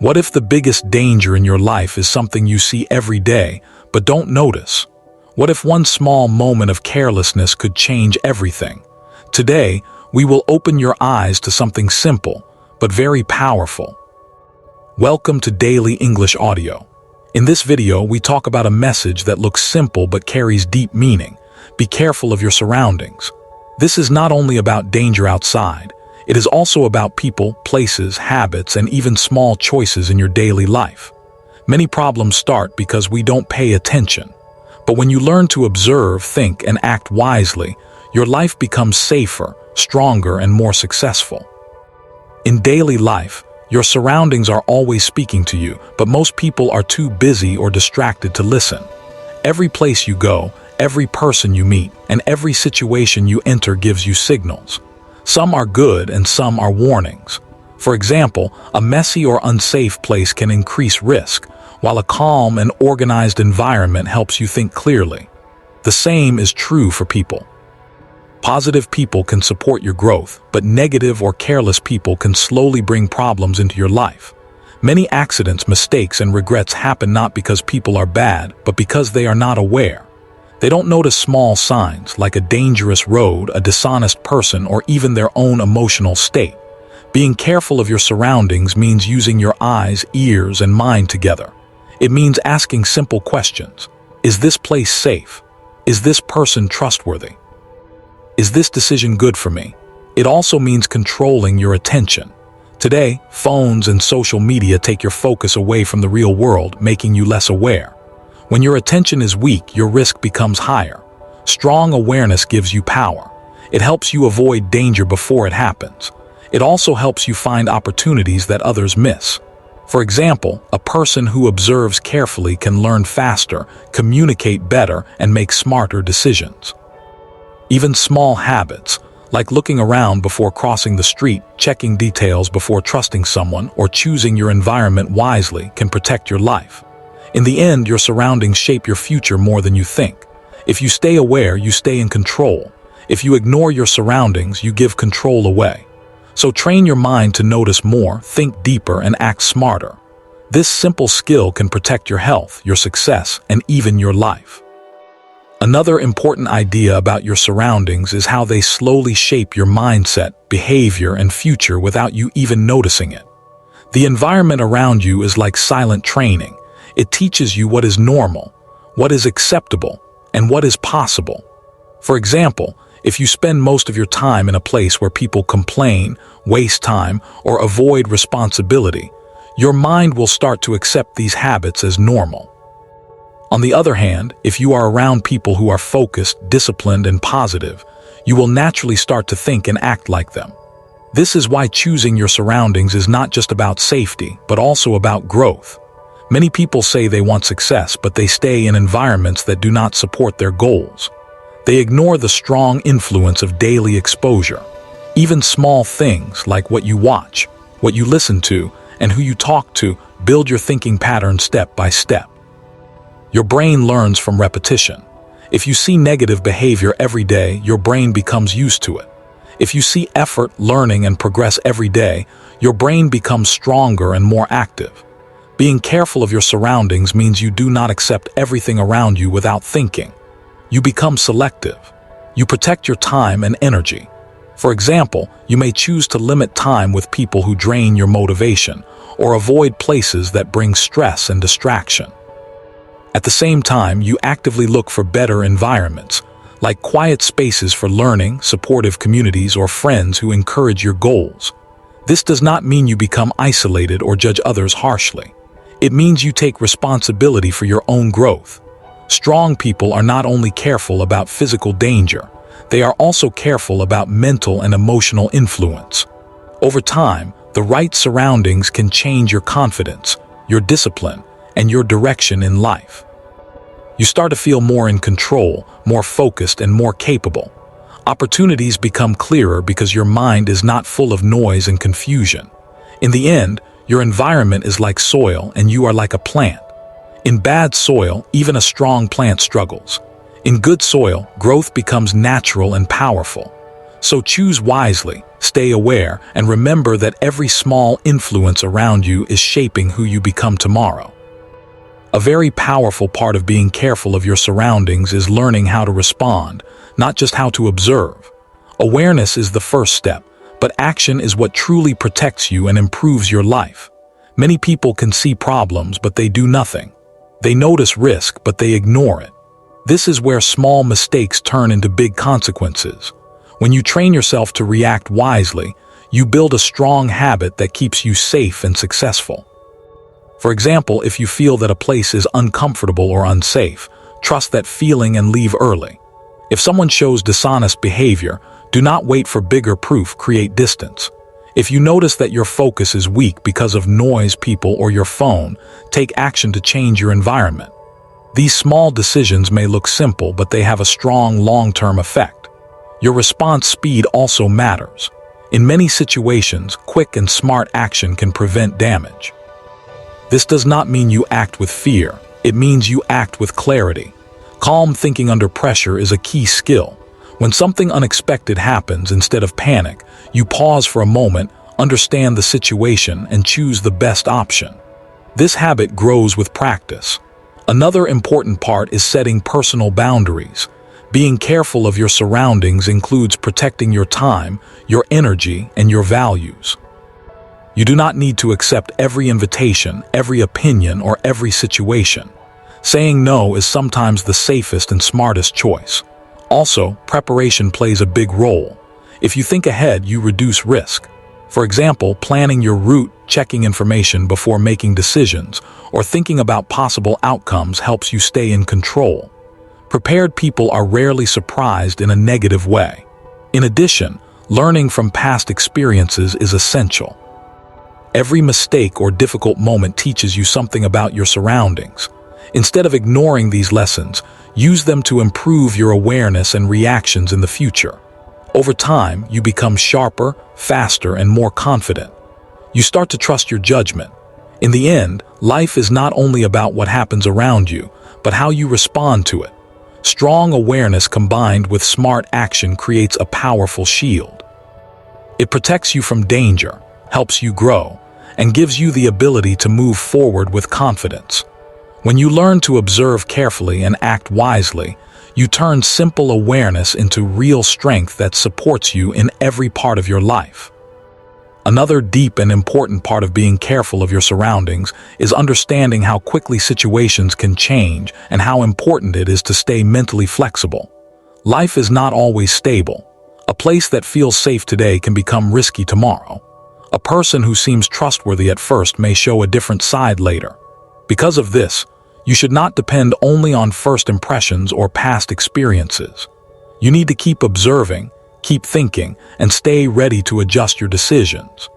What if the biggest danger in your life is something you see every day but don't notice? What if one small moment of carelessness could change everything? Today, we will open your eyes to something simple but very powerful. Welcome to Daily English Audio. In this video, we talk about a message that looks simple but carries deep meaning. Be careful of your surroundings. This is not only about danger outside, it is also about people, places, habits, and even small choices in your daily life. Many problems start because we don't pay attention. But when you learn to observe, think, and act wisely, your life becomes safer, stronger, and more successful. In daily life, your surroundings are always speaking to you, but most people are too busy or distracted to listen. Every place you go, every person you meet, and every situation you enter gives you signals. Some are good and some are warnings. For example, a messy or unsafe place can increase risk, while a calm and organized environment helps you think clearly. The same is true for people. Positive people can support your growth, but negative or careless people can slowly bring problems into your life. Many accidents, mistakes, and regrets happen not because people are bad, but because they are not aware. They don't notice small signs like a dangerous road, a dishonest person, or even their own emotional state. Being careful of your surroundings means using your eyes, ears, and mind together. It means asking simple questions. Is this place safe? Is this person trustworthy? Is this decision good for me? It also means controlling your attention. Today, phones and social media take your focus away from the real world, making you less aware. When your attention is weak, your risk becomes higher. Strong awareness gives you power. It helps you avoid danger before it happens. It also helps you find opportunities that others miss. For example, a person who observes carefully can learn faster, communicate better, and make smarter decisions. Even small habits, like looking around before crossing the street, checking details before trusting someone, or choosing your environment wisely, can protect your life. In the end, your surroundings shape your future more than you think. If you stay aware, you stay in control. If you ignore your surroundings, you give control away. So train your mind to notice more, think deeper, and act smarter. This simple skill can protect your health, your success, and even your life. Another important idea about your surroundings is how they slowly shape your mindset, behavior, and future without you even noticing it. The environment around you is like silent training. It teaches you what is normal, what is acceptable, and what is possible. For example, if you spend most of your time in a place where people complain, waste time, or avoid responsibility, your mind will start to accept these habits as normal. On the other hand, if you are around people who are focused, disciplined, and positive, you will naturally start to think and act like them. This is why choosing your surroundings is not just about safety, but also about growth. Many people say they want success, but they stay in environments that do not support their goals. They ignore the strong influence of daily exposure. Even small things like what you watch, what you listen to, and who you talk to build your thinking pattern step by step. Your brain learns from repetition. If you see negative behavior every day, your brain becomes used to it. If you see effort, learning, and progress every day, your brain becomes stronger and more active. Being careful of your surroundings means you do not accept everything around you without thinking. You become selective. You protect your time and energy. For example, you may choose to limit time with people who drain your motivation, or avoid places that bring stress and distraction. At the same time, you actively look for better environments, like quiet spaces for learning, supportive communities, or friends who encourage your goals. This does not mean you become isolated or judge others harshly. It means you take responsibility for your own growth. Strong people are not only careful about physical danger, they are also careful about mental and emotional influence. Over time, the right surroundings can change your confidence, your discipline, and your direction in life. You start to feel more in control, more focused, and more capable. Opportunities become clearer because your mind is not full of noise and confusion. In the end, your environment is like soil and you are like a plant. In bad soil, even a strong plant struggles. In good soil, growth becomes natural and powerful. So choose wisely, Stay aware and remember that every small influence around you is shaping who you become tomorrow. A very powerful part of being careful of your surroundings is learning how to respond, not just how to observe. Awareness is the first step, but action is what truly protects you and improves your life. Many people can see problems, but they do nothing. They notice risk, but they ignore it. This is where small mistakes turn into big consequences. When you train yourself to react wisely, you build a strong habit that keeps you safe and successful. For example, if you feel that a place is uncomfortable or unsafe, trust that feeling and leave early. If someone shows dishonest behavior, do not wait for bigger proof, create distance. If you notice that your focus is weak because of noise, people, or your phone, take action to change your environment. These small decisions may look simple, but they have a strong long-term effect. Your response speed also matters. In many situations, quick and smart action can prevent damage. This does not mean you act with fear. It means you act with clarity. Calm thinking under pressure is a key skill. When something unexpected happens, instead of panic, you pause for a moment, understand the situation, and choose the best option. This habit grows with practice. Another important part is setting personal boundaries. Being careful of your surroundings includes protecting your time, your energy, and your values. You do not need to accept every invitation, every opinion, or every situation. Saying no is sometimes the safest and smartest choice. Also, preparation plays a big role. If you think ahead, you reduce risk. For example, planning your route, checking information before making decisions, or thinking about possible outcomes helps you stay in control. Prepared people are rarely surprised in a negative way. In addition, learning from past experiences is essential. Every mistake or difficult moment teaches you something about your surroundings. Instead of ignoring these lessons, use them to improve your awareness and reactions in the future. Over time, you become sharper, faster, and more confident. You start to trust your judgment. In the end, life is not only about what happens around you, but how you respond to it. Strong awareness combined with smart action creates a powerful shield. It protects you from danger, helps you grow, and gives you the ability to move forward with confidence. When you learn to observe carefully and act wisely, you turn simple awareness into real strength that supports you in every part of your life. Another deep and important part of being careful of your surroundings is understanding how quickly situations can change and how important it is to stay mentally flexible. Life is not always stable. A place that feels safe today can become risky tomorrow. A person who seems trustworthy at first may show a different side later. Because of this, you should not depend only on first impressions or past experiences. You need to keep observing, keep thinking, and stay ready to adjust your decisions.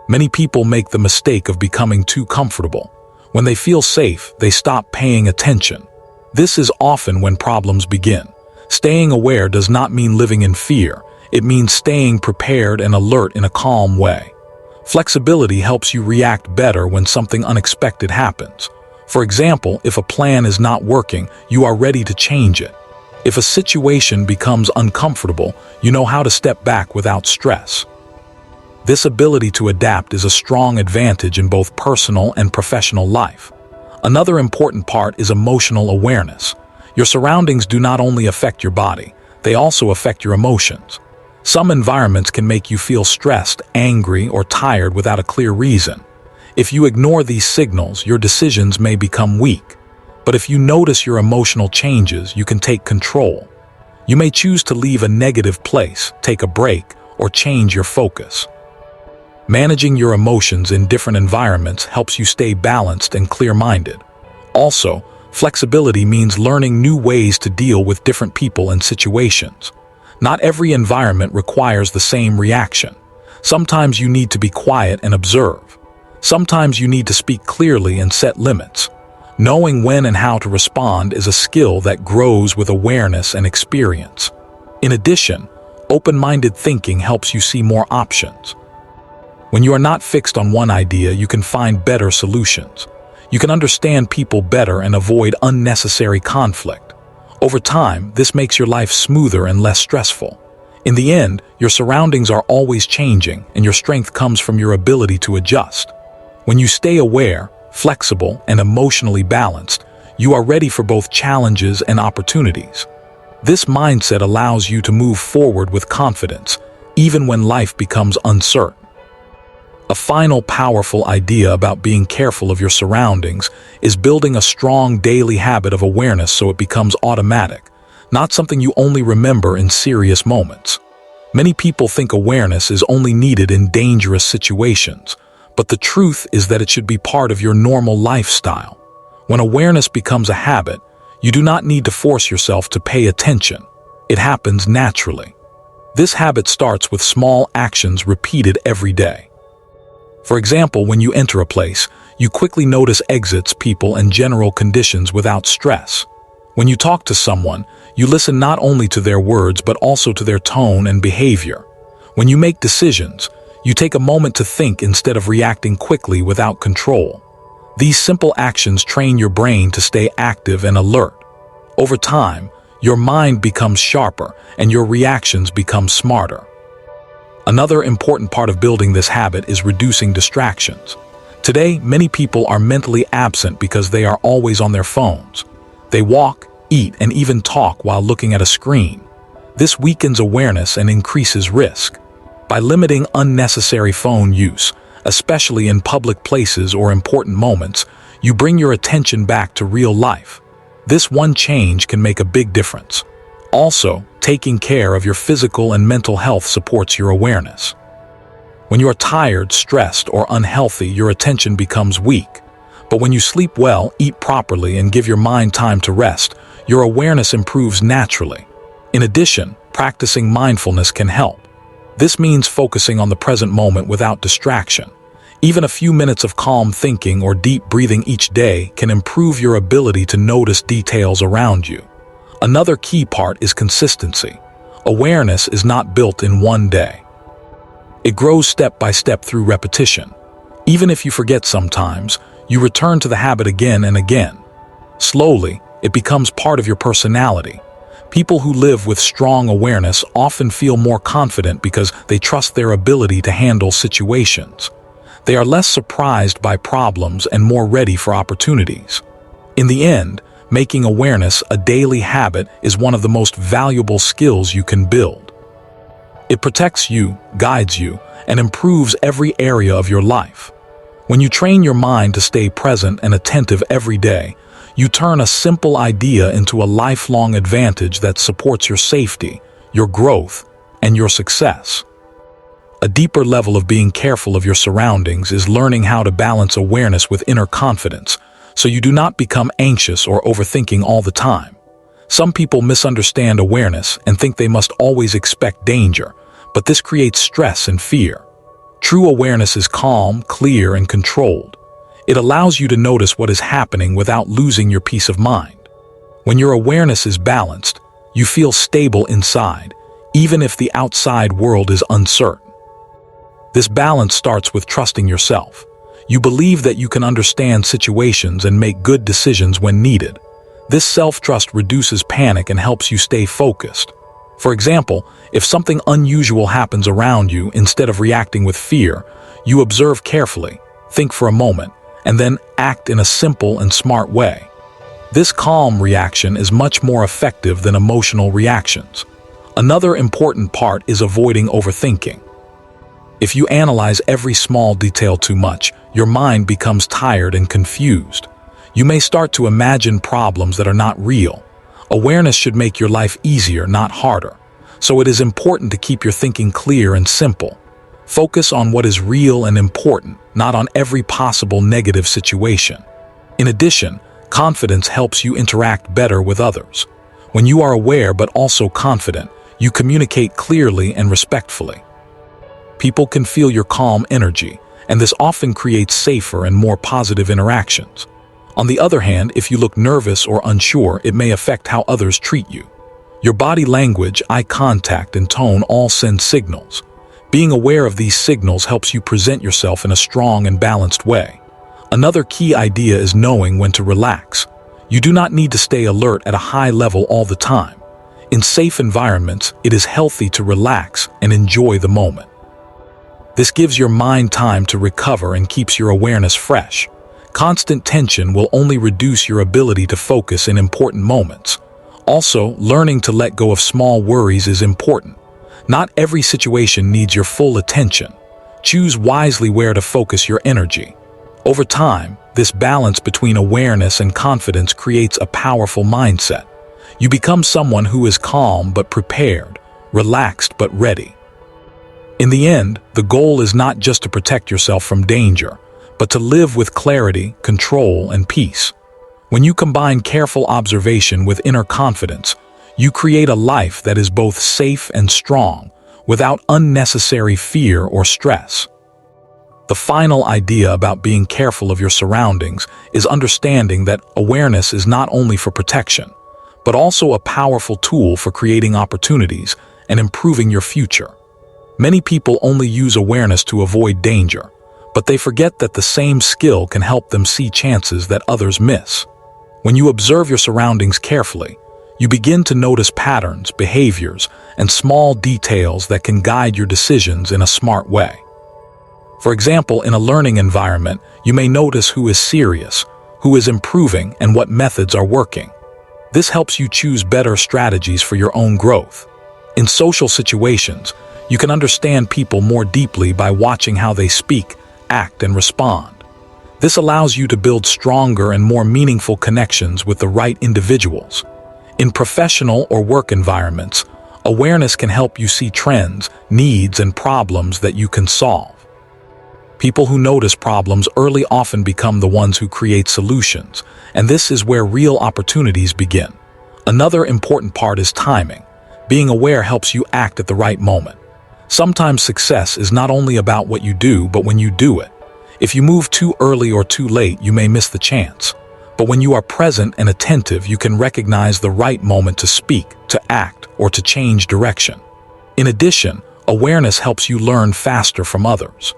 Many people make the mistake of becoming too comfortable. When they feel safe, they stop paying attention. This is often when problems begin. Staying aware does not mean living in fear. It means staying prepared and alert in a calm way. Flexibility helps you react better when something unexpected happens. For example, if a plan is not working, you are ready to change it. If a situation becomes uncomfortable, you know how to step back without stress. This ability to adapt is a strong advantage in both personal and professional life. Another important part is emotional awareness. Your surroundings do not only affect your body, they also affect your emotions. Some environments can make you feel stressed, angry, or tired without a clear reason. If you ignore these signals, your decisions may become weak. But if you notice your emotional changes, you can take control. You may choose to leave a negative place, take a break, or change your focus. Managing your emotions in different environments helps you stay balanced and clear-minded. Also, flexibility means learning new ways to deal with different people and situations. Not every environment requires the same reaction. Sometimes you need to be quiet and observe. Sometimes you need to speak clearly and set limits. Knowing when and how to respond is a skill that grows with awareness and experience. In addition, open-minded thinking helps you see more options. When you are not fixed on one idea, you can find better solutions. You can understand people better and avoid unnecessary conflict. Over time, this makes your life smoother and less stressful. In the end, your surroundings are always changing, and your strength comes from your ability to adjust. When you stay aware, flexible, and emotionally balanced, you are ready for both challenges and opportunities. This mindset allows you to move forward with confidence, even when life becomes uncertain. A final powerful idea about being careful of your surroundings is building a strong daily habit of awareness so it becomes automatic, not something you only remember in serious moments. Many people think awareness is only needed in dangerous situations, but the truth is that it should be part of your normal lifestyle. When awareness becomes a habit, you do not need to force yourself to pay attention. It happens naturally. This habit starts with small actions repeated every day. For example, when you enter a place, you quickly notice exits, people, and general conditions without stress. When you talk to someone, you listen not only to their words but also to their tone and behavior. When you make decisions, you take a moment to think instead of reacting quickly without control. These simple actions train your brain to stay active and alert. Over time, your mind becomes sharper and your reactions become smarter. Another important part of building this habit is reducing distractions. Today, many people are mentally absent because they are always on their phones. They walk, eat, and even talk while looking at a screen. This weakens awareness and increases risk. By limiting unnecessary phone use, especially in public places or important moments, you bring your attention back to real life. This one change can make a big difference. Also, taking care of your physical and mental health supports your awareness. When you are tired, stressed, or unhealthy, your attention becomes weak. But when you sleep well, eat properly, and give your mind time to rest, your awareness improves naturally. In addition, practicing mindfulness can help. This means focusing on the present moment without distraction. Even a few minutes of calm thinking or deep breathing each day can improve your ability to notice details around you. Another key part is consistency. Awareness is not built in one day. It grows step by step through repetition. Even if you forget sometimes, you return to the habit again and again. Slowly, it becomes part of your personality. People who live with strong awareness often feel more confident because they trust their ability to handle situations. They are less surprised by problems and more ready for opportunities. In the end, making awareness a daily habit is one of the most valuable skills you can build. It protects you, guides you, and improves every area of your life. When you train your mind to stay present and attentive every day, you turn a simple idea into a lifelong advantage that supports your safety, your growth, and your success. A deeper level of being careful of your surroundings is learning how to balance awareness with inner confidence, so you do not become anxious or overthinking all the time. Some people misunderstand awareness and think they must always expect danger, but this creates stress and fear. True awareness is calm, clear, and controlled. It allows you to notice what is happening without losing your peace of mind. When your awareness is balanced, you feel stable inside, even if the outside world is uncertain. This balance starts with trusting yourself. You believe that you can understand situations and make good decisions when needed. This self-trust reduces panic and helps you stay focused. For example, if something unusual happens around you, instead of reacting with fear, you observe carefully, think for a moment, and then act in a simple and smart way. This calm reaction is much more effective than emotional reactions. Another important part is avoiding overthinking. If you analyze every small detail too much, your mind becomes tired and confused. You may start to imagine problems that are not real. Awareness should make your life easier, not harder. So it is important to keep your thinking clear and simple. Focus on what is real and important, not on every possible negative situation. In addition, confidence helps you interact better with others. When you are aware but also confident, you communicate clearly and respectfully. People can feel your calm energy, and this often creates safer and more positive interactions. On the other hand, if you look nervous or unsure, it may affect how others treat you. Your body language, eye contact, and tone all send signals. Being aware of these signals helps you present yourself in a strong and balanced way. Another key idea is knowing when to relax. You do not need to stay alert at a high level all the time. In safe environments, it is healthy to relax and enjoy the moment. This gives your mind time to recover and keeps your awareness fresh. Constant tension will only reduce your ability to focus in important moments. Also, learning to let go of small worries is important. Not every situation needs your full attention. Choose wisely where to focus your energy. Over time, this balance between awareness and confidence creates a powerful mindset. You become someone who is calm but prepared, relaxed but ready. In the end, the goal is not just to protect yourself from danger, but to live with clarity, control, and peace. When you combine careful observation with inner confidence, you create a life that is both safe and strong, without unnecessary fear or stress. The final idea about being careful of your surroundings is understanding that awareness is not only for protection, but also a powerful tool for creating opportunities and improving your future. Many people only use awareness to avoid danger, but they forget that the same skill can help them see chances that others miss. When you observe your surroundings carefully, you begin to notice patterns, behaviors, and small details that can guide your decisions in a smart way. For example, in a learning environment, you may notice who is serious, who is improving, and what methods are working. This helps you choose better strategies for your own growth. In social situations, you can understand people more deeply by watching how they speak, act, and respond. This allows you to build stronger and more meaningful connections with the right individuals. In professional or work environments, awareness can help you see trends, needs, and problems that you can solve. People who notice problems early often become the ones who create solutions, and this is where real opportunities begin. Another important part is timing. Being aware helps you act at the right moment. Sometimes success is not only about what you do, but when you do it. If you move too early or too late, you may miss the chance. But when you are present and attentive, you can recognize the right moment to speak, to act, or to change direction. In addition, awareness helps you learn faster from others.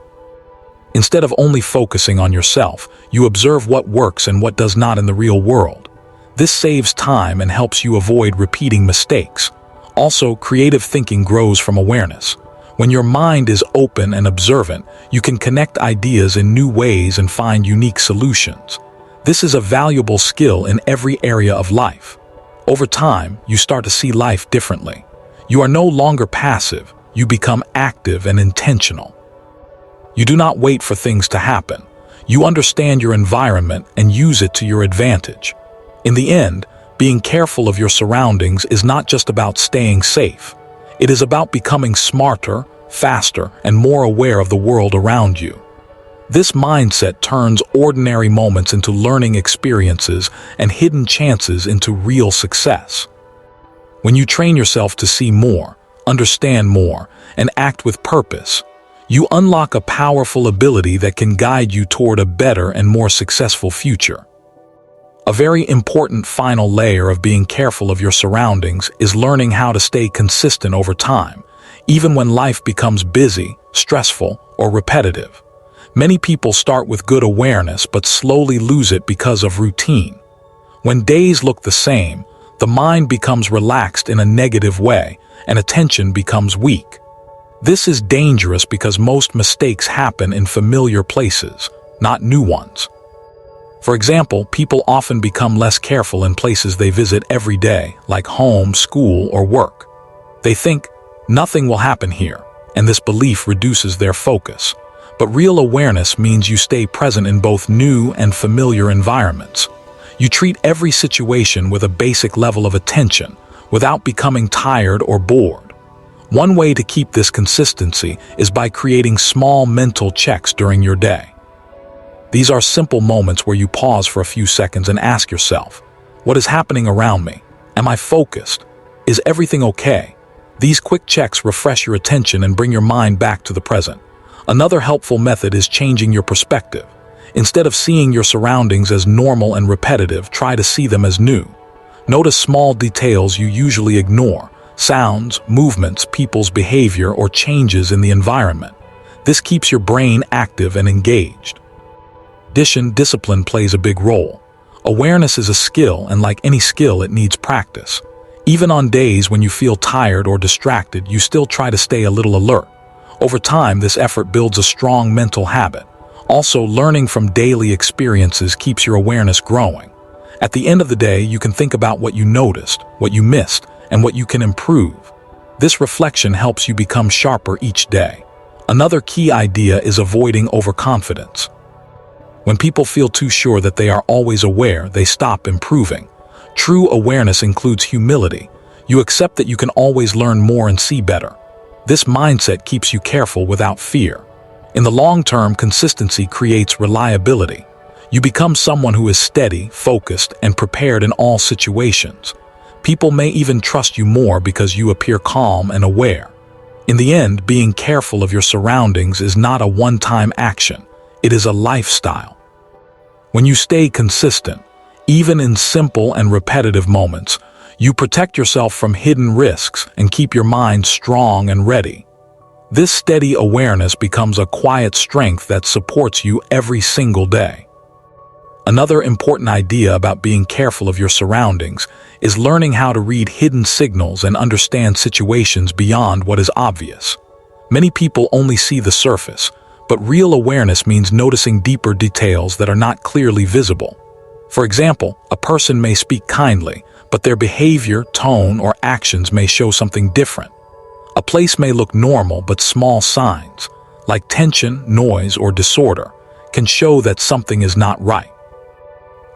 Instead of only focusing on yourself, you observe what works and what does not in the real world. This saves time and helps you avoid repeating mistakes. Also, creative thinking grows from awareness. When your mind is open and observant, you can connect ideas in new ways and find unique solutions. This is a valuable skill in every area of life. Over time, you start to see life differently. You are no longer passive, you become active and intentional. You do not wait for things to happen. You understand your environment and use it to your advantage. In the end, being careful of your surroundings is not just about staying safe. It is about becoming smarter, faster, and more aware of the world around you. This mindset turns ordinary moments into learning experiences and hidden chances into real success. When you train yourself to see more, understand more, and act with purpose, you unlock a powerful ability that can guide you toward a better and more successful future. A very important final layer of being careful of your surroundings is learning how to stay consistent over time, even when life becomes busy, stressful, or repetitive. Many people start with good awareness but slowly lose it because of routine. When days look the same, the mind becomes relaxed in a negative way and attention becomes weak. This is dangerous because most mistakes happen in familiar places, not new ones. For example, people often become less careful in places they visit every day, like home, school, or work. They think, nothing will happen here, and this belief reduces their focus. But real awareness means you stay present in both new and familiar environments. You treat every situation with a basic level of attention, without becoming tired or bored. One way to keep this consistency is by creating small mental checks during your day. These are simple moments where you pause for a few seconds and ask yourself, what is happening around me? Am I focused? Is everything okay? These quick checks refresh your attention and bring your mind back to the present. Another helpful method is changing your perspective. Instead of seeing your surroundings as normal and repetitive, try to see them as new. Notice small details you usually ignore, sounds, movements, people's behavior, or changes in the environment. This keeps your brain active and engaged. Discipline plays a big role. Awareness is a skill, and like any skill, it needs practice. Even on days when you feel tired or distracted, you still try to stay a little alert. Over time, this effort builds a strong mental habit. Also, learning from daily experiences keeps your awareness growing. At the end of the day, you can think about what you noticed, what you missed, and what you can improve. This reflection helps you become sharper each day. Another key idea is avoiding overconfidence. When people feel too sure that they are always aware, they stop improving. True awareness includes humility. You accept that you can always learn more and see better. This mindset keeps you careful without fear. In the long term, consistency creates reliability. You become someone who is steady, focused, and prepared in all situations. People may even trust you more because you appear calm and aware. In the end, being careful of your surroundings is not a one-time action. It is a lifestyle. When you stay consistent, even in simple and repetitive moments, you protect yourself from hidden risks and keep your mind strong and ready. This steady awareness becomes a quiet strength that supports you every single day. Another important idea about being careful of your surroundings is learning how to read hidden signals and understand situations beyond what is obvious. Many people only see the surface, but real awareness means noticing deeper details that are not clearly visible. For example, a person may speak kindly, but their behavior, tone, or actions may show something different. A place may look normal, but small signs, like tension, noise, or disorder, can show that something is not right.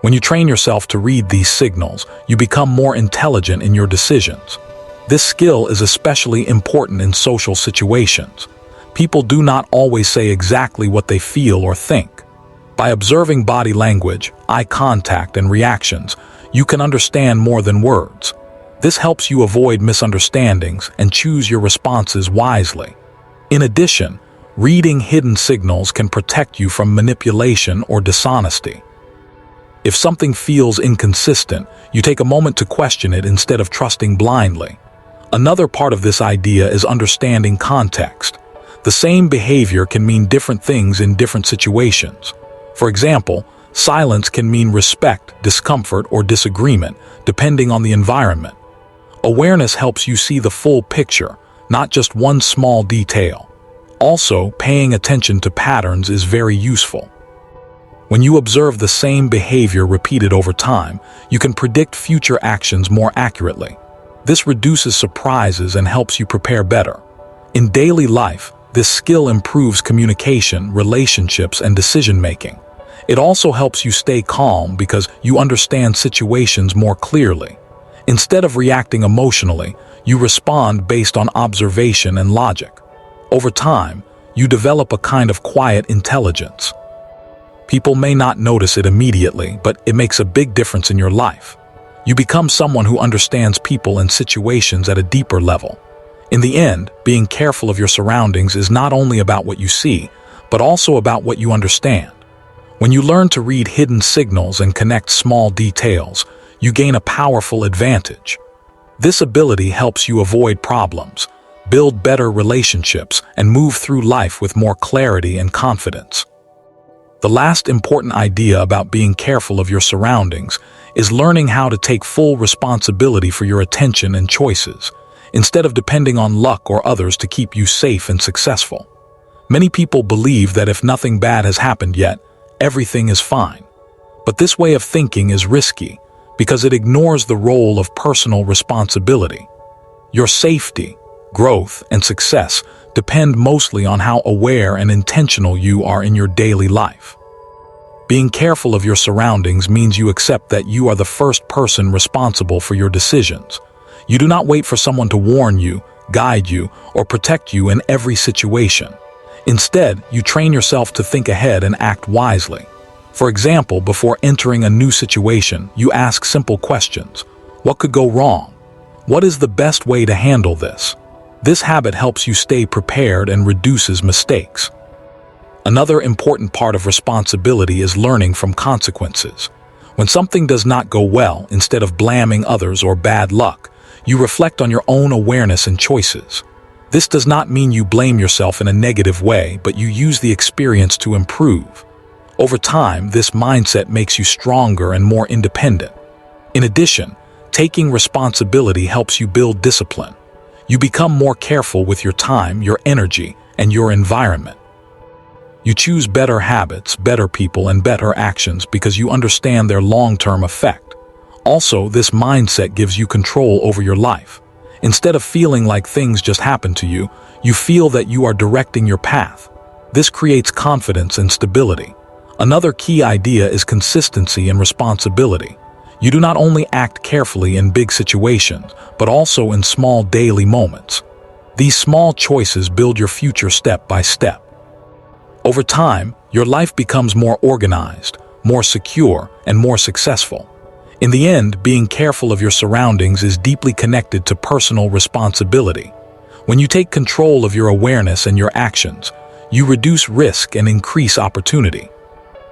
When you train yourself to read these signals, you become more intelligent in your decisions. This skill is especially important in social situations. People do not always say exactly what they feel or think. By observing body language, eye contact, and reactions, you can understand more than words. This helps you avoid misunderstandings and choose your responses wisely. In addition, reading hidden signals can protect you from manipulation or dishonesty. If something feels inconsistent, you take a moment to question it instead of trusting blindly. Another part of this idea is understanding context. The same behavior can mean different things in different situations. For example, silence can mean respect, discomfort, or disagreement, depending on the environment. Awareness helps you see the full picture, not just one small detail. Also, paying attention to patterns is very useful. When you observe the same behavior repeated over time, you can predict future actions more accurately. This reduces surprises and helps you prepare better. In daily life, this skill improves communication, relationships, and decision-making. It also helps you stay calm because you understand situations more clearly. Instead of reacting emotionally, you respond based on observation and logic. Over time, you develop a kind of quiet intelligence. People may not notice it immediately, but it makes a big difference in your life. You become someone who understands people and situations at a deeper level. In the end, being careful of your surroundings is not only about what you see, but also about what you understand. When you learn to read hidden signals and connect small details, you gain a powerful advantage. This ability helps you avoid problems, build better relationships, and move through life with more clarity and confidence. The last important idea about being careful of your surroundings is learning how to take full responsibility for your attention and choices, instead of depending on luck or others to keep you safe and successful. Many people believe that if nothing bad has happened yet, everything is fine. But this way of thinking is risky because it ignores the role of personal responsibility. Your safety, growth, and success depend mostly on how aware and intentional you are in your daily life. Being careful of your surroundings means you accept that you are the first person responsible for your decisions. You do not wait for someone to warn you, guide you, or protect you in every situation. Instead, you train yourself to think ahead and act wisely. For example, before entering a new situation, you ask simple questions. What could go wrong? What is the best way to handle this? This habit helps you stay prepared and reduces mistakes. Another important part of responsibility is learning from consequences. When something does not go well, instead of blaming others or bad luck, you reflect on your own awareness and choices. This does not mean you blame yourself in a negative way, but you use the experience to improve. Over time, this mindset makes you stronger and more independent. In addition, Taking responsibility helps you build discipline. You become more careful with your time, your energy, and your environment. You choose better habits, better people, and better actions because you understand their long-term effect. Also, this mindset gives you control over your life. Instead of feeling like things just happen to you, you feel that you are directing your path. This creates confidence and stability. Another key idea is consistency and responsibility. You do not only act carefully in big situations, but also in small daily moments. These small choices build your future step by step. Over time, your life becomes more organized, more secure, and more successful. In the end, being careful of your surroundings is deeply connected to personal responsibility. When you take control of your awareness and your actions, you reduce risk and increase opportunity.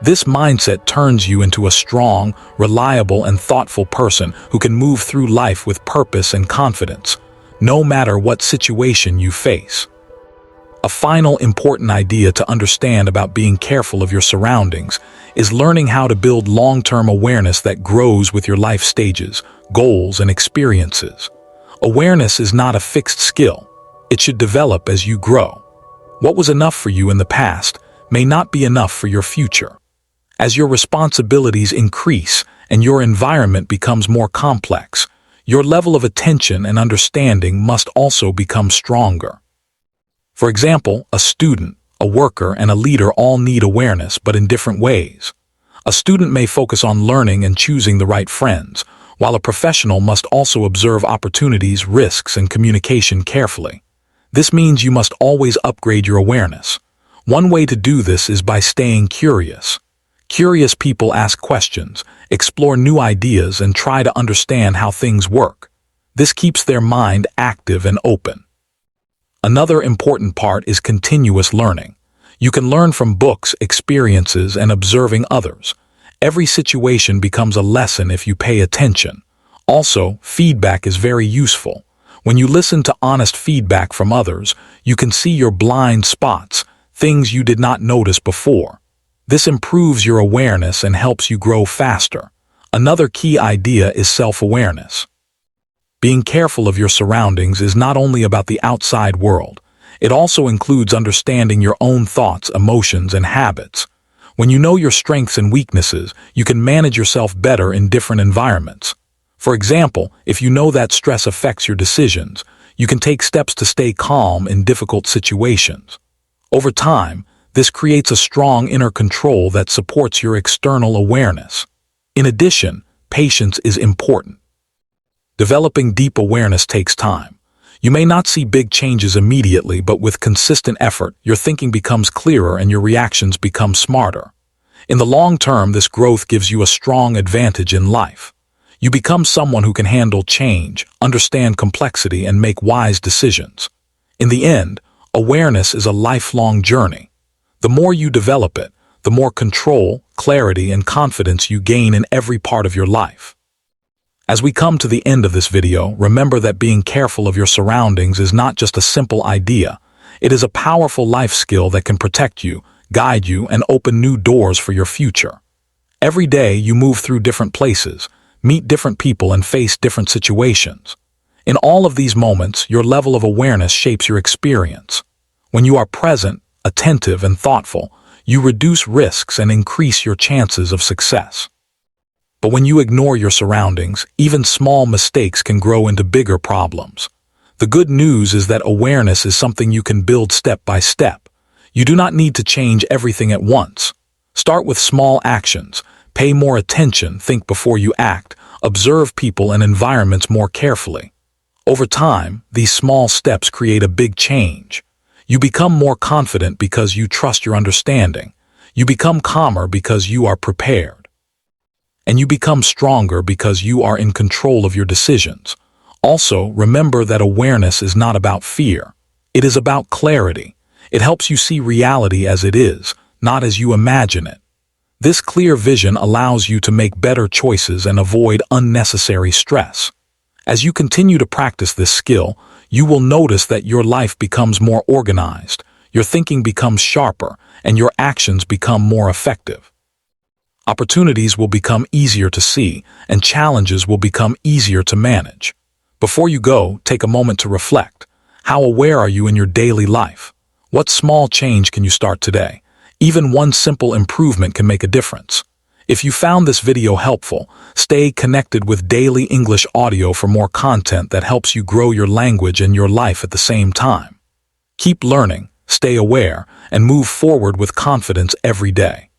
This mindset turns you into a strong, reliable, and thoughtful person who can move through life with purpose and confidence, no matter what situation you face. A final important idea to understand about being careful of your surroundings is learning how to build long-term awareness that grows with your life stages, goals, and experiences. Awareness is not a fixed skill. It should develop as you grow. What was enough for you in the past may not be enough for your future. As your responsibilities increase and your environment becomes more complex, your level of attention and understanding must also become stronger. For example, a student, a worker, and a leader all need awareness, but in different ways. A student may focus on learning and choosing the right friends, while a professional must also observe opportunities, risks, and communication carefully. This means you must always upgrade your awareness. One way to do this is by staying curious. Curious people ask questions, explore new ideas, and try to understand how things work. This keeps their mind active and open. Another important part is continuous learning. You can learn from books, experiences, and observing others. Every situation becomes a lesson if you pay attention. Also, feedback is very useful. When you listen to honest feedback from others, you can see your blind spots, things you did not notice before. This improves your awareness and helps you grow faster. Another key idea is self-awareness. Being careful of your surroundings is not only about the outside world. It also includes understanding your own thoughts, emotions, and habits. When you know your strengths and weaknesses, you can manage yourself better in different environments. For example, if you know that stress affects your decisions, you can take steps to stay calm in difficult situations. Over time, this creates a strong inner control that supports your external awareness. In addition, patience is important. Developing deep awareness takes time. You may not see big changes immediately, but with consistent effort, your thinking becomes clearer and your reactions become smarter. In the long term, this growth gives you a strong advantage in life. You become someone who can handle change, understand complexity, and make wise decisions. In the end, awareness is a lifelong journey. The more you develop it, the more control, clarity, and confidence you gain in every part of your life. As we come to the end of this video, remember that being careful of your surroundings is not just a simple idea. It is a powerful life skill that can protect you, guide you, and open new doors for your future. Every day you move through different places, meet different people, and face different situations. In all of these moments, your level of awareness shapes your experience. When you are present, attentive, and thoughtful, you reduce risks and increase your chances of success. But when you ignore your surroundings, even small mistakes can grow into bigger problems. The good news is that awareness is something you can build step by step. You do not need to change everything at once. Start with small actions. Pay more attention, think before you act, observe people and environments more carefully. Over time, these small steps create a big change. You become more confident because you trust your understanding. You become calmer because you are prepared. And you become stronger because you are in control of your decisions. Also, remember that awareness is not about fear. It is about clarity. It helps you see reality as it is, not as you imagine it. This clear vision allows you to make better choices and avoid unnecessary stress. As you continue to practice this skill, you will notice that your life becomes more organized, your thinking becomes sharper, and your actions become more effective. Opportunities will become easier to see, and challenges will become easier to manage. Before you go, take a moment to reflect. How aware are you in your daily life? What small change can you start today? Even one simple improvement can make a difference. If you found this video helpful, stay connected with Daily English Audio for more content that helps you grow your language and your life at the same time. Keep learning, stay aware, and move forward with confidence every day.